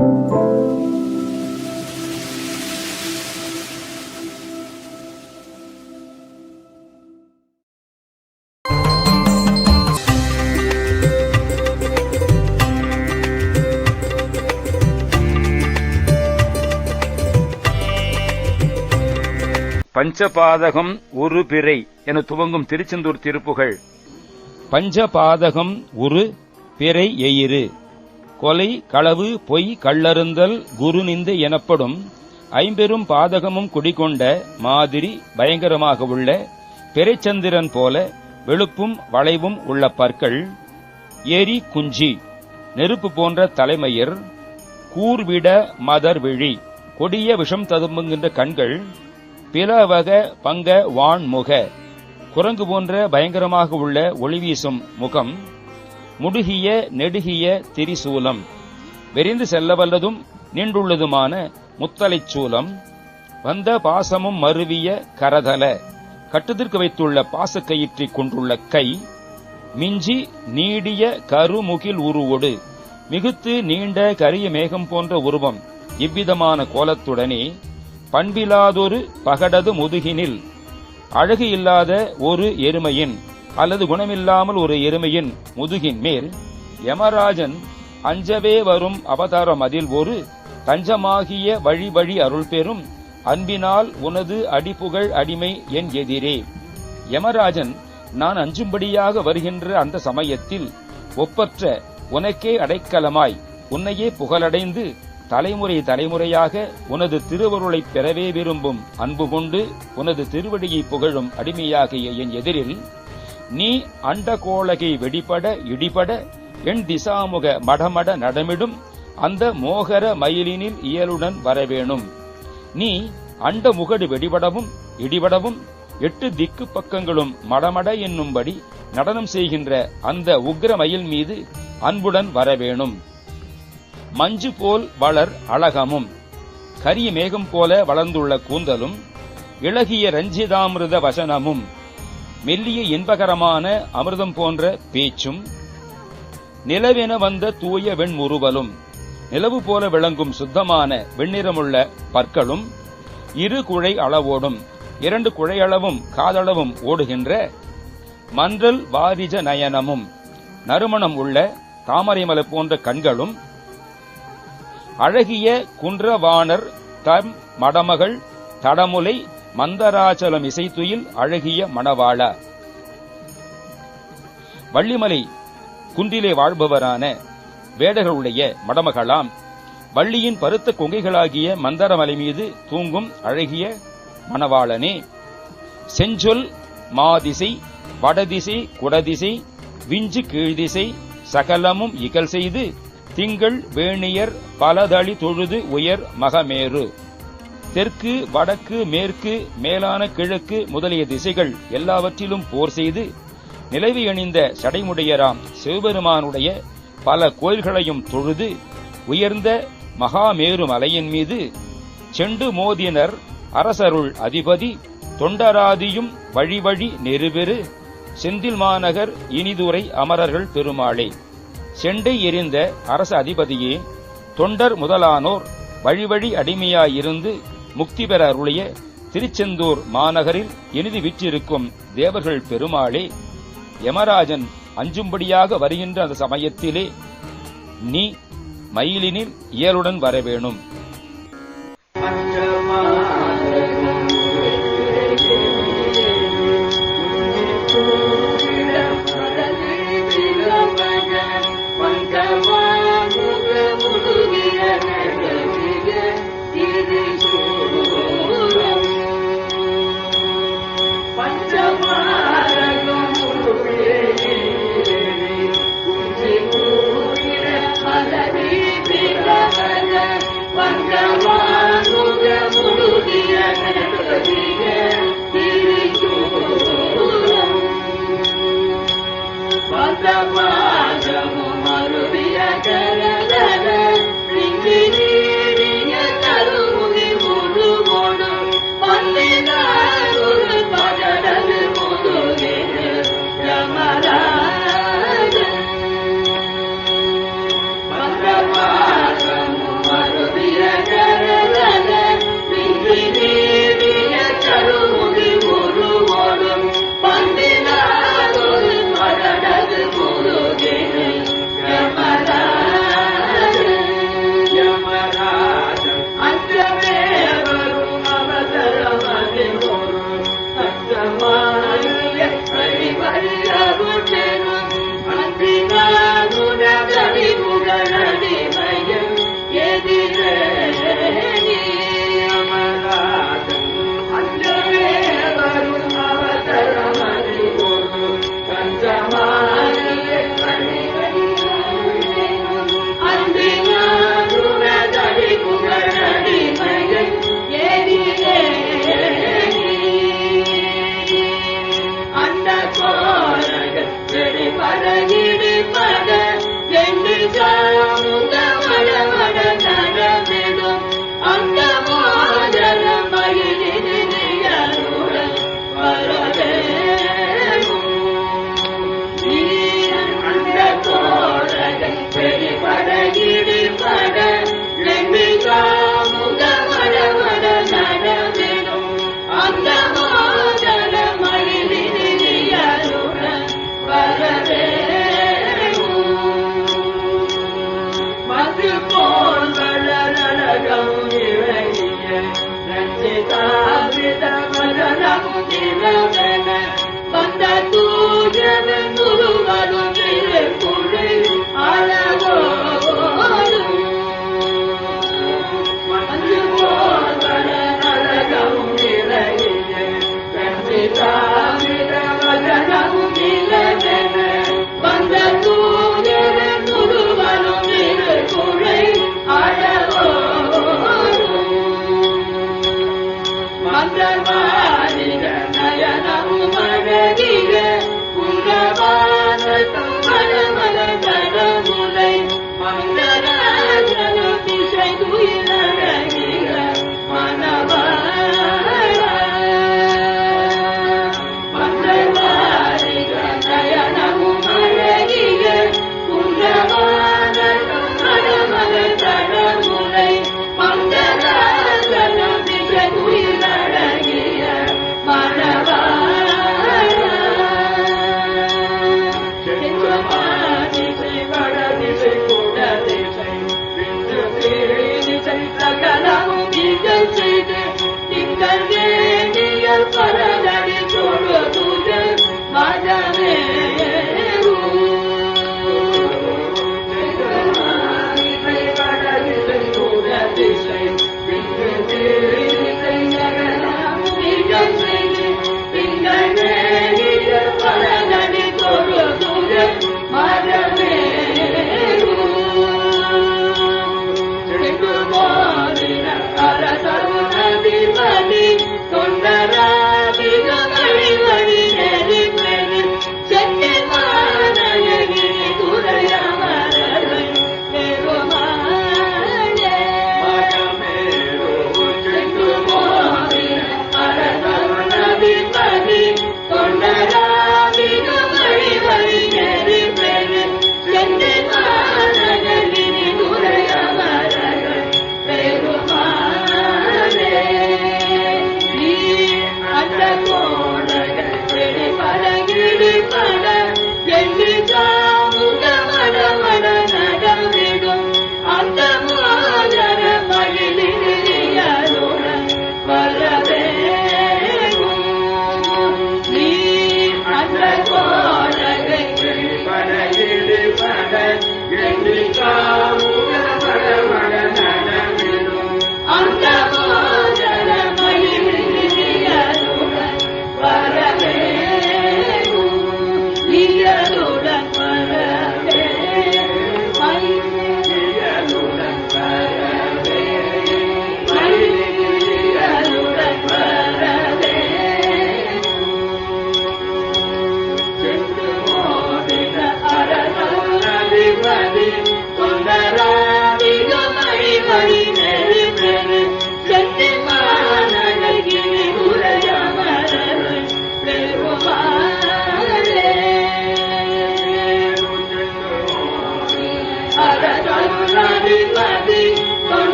பஞ்சபாதகம் ஒரு பிறை என துவங்கும் திருச்செந்தூர் திருப்புகழ். பஞ்சபாதகம் உரு பிறை எயிறு கொலை களவு பொய் கள்ளறுந்தல் குரு நிந்தை எனப்படும் ஐம்பெரும் பாதகமும் குடிகொண்ட மாதிரி பயங்கரமாக உள்ள பிறைச்சந்திரன் போல வெளுப்பும் வளைவும் உள்ள பற்கள், எரி குஞ்சி நெருப்பு போன்ற தலைமயிர், கூர்விட மதர் விழி கொடிய விஷம் ததும்புகின்ற கண்கள், பிளவக பங்க வான்முக குரங்கு போன்ற பயங்கரமாக உள்ள ஒளிவீசும் முகம், முடுகிய நெடுகிய திரிசூலம் வெறிந்து செல்லவல்லதும் நீண்டுள்ளதுமான முத்தலைச் சூலம், வந்த பாசமும் மருவிய கரதல கட்டுதிர்க்க வைத்துள்ள பாசக்கயிற்றை கொண்டுள்ள கை, மிஞ்சி நீடிய கருமுகில் உருவோடு மிகுத்து நீண்ட கரிய மேகம் போன்ற உருவம், இவ்விதமான கோலத்துடனே பண்பிலாதொரு பகடது முதுகினில் அழகு இல்லாத ஒரு எருமையின் அல்லது குணமில்லாமல் ஒரு எருமையின் முதுகின் மேல் யமராஜன் அஞ்சவே வரும் அவதாரம் அதில் ஒரு தஞ்சமாகிய வழி வழி அருள் பெறும் அன்பினால் உனது அடிப்புகழ் அடிமை என் எதிரே. யமராஜன் நான் அஞ்சும்படியாக வருகின்ற அந்த சமயத்தில் ஒப்பற்ற உனக்கே அடைக்கலமாய் உன்னையே புகழடைந்து தலைமுறை தலைமுறையாக உனது திருவருளைப் பெறவே விரும்பும் அன்பு கொண்டு உனது திருவடியை புகழும் அடிமையாகிய என் எதிரில் நீ அண்டகோளகை வெடிபட இடிபட என் திசாமுக மடமட நடமிடும் அந்த மோகர மயிலினில் இயலுடன் வரவேணும். நீ அண்ட முகடு வெடிபடவும் இடிபடவும் 8 திக்கு பக்கங்களும் மடமட என்னும்படி நடனம் செய்கின்ற அந்த உக்ர மயில் மீது அன்புடன் வரவேணும். மஞ்சு போல் வளர் அழகமும் கரிய மேகம் போல வளர்ந்துள்ள கூந்தலும் இளகிய ரஞ்சிதாமிருத வசனமும் மெல்லிய இன்பகரமான அமிர்தம் போன்ற பேச்சும் நிலவென வந்த தூய வெண்முறுவலும் நிலவு போல விளங்கும் சுத்தமான வெண்ணிறமுள்ள பற்களும் 2 குழை அளவோடும் 2 குழையளவும் காதளவும் ஓடுகின்ற மன்றல் வாரிஜ நயனமும் நறுமணம் உள்ள தாமரைமலை போன்ற கண்களும் அழகிய குன்றவாணர் தம் மடமகள் தடமுலை மந்தராச்சலம் இசைத்துயில் அழகிய மணவாள. வள்ளிமலை குன்றிலே வாழ்பவரான வேடர்களுடைய மடமகளாம் வள்ளியின் பருத்த கொங்கைகளாகிய மந்தரமலை மீது தூங்கும் அழகிய மணவாளனே. செஞ்சொல் மாதிசை வடதிசை குடதிசை விஞ்சு கீழ்திசை சகலமும் இகல் செய்து திங்கள் வேணியர் பலதளி தொழுது உயர் மகமேறு. தெற்கு வடக்கு மேற்கு மேலான கிழக்கு முதலிய திசைகள் எல்லாவற்றிலும் போர் செய்து நிலவி அணிந்த சடைமுடையராம் சிவபெருமானுடைய பல கோயில்களையும் தொழுது உயர்ந்த மகாமேரு மலையின் மீது செண்டு மோதினர் அரசருள் அதிபதி தொண்டராதியும் வழிவழி நெருபெரு செந்தில் மாநகர் இனிதுரை அமரர்கள் பெருமாளே. செண்டை எறிந்த அரச அதிபதியே, தொண்டர் முதலானோர் வழிவழி அடிமையாயிருந்து முக்தி பெற அருளிய திருச்செந்தூர் மாநகரில் இனிது விற்றிருக்கும் தேவர்கள் பெருமாளே, யமராஜன் அஞ்சும்படியாக வருகின்ற அந்த சமயத்திலே நீ மயிலினில் இயலுடன் வரவேணும்.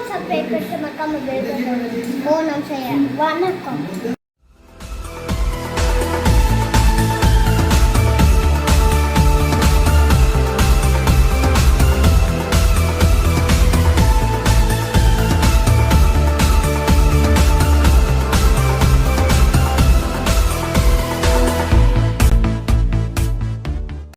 Subscribe करके मक्का में बेल बटन ऑन செய்ய வணக்கம்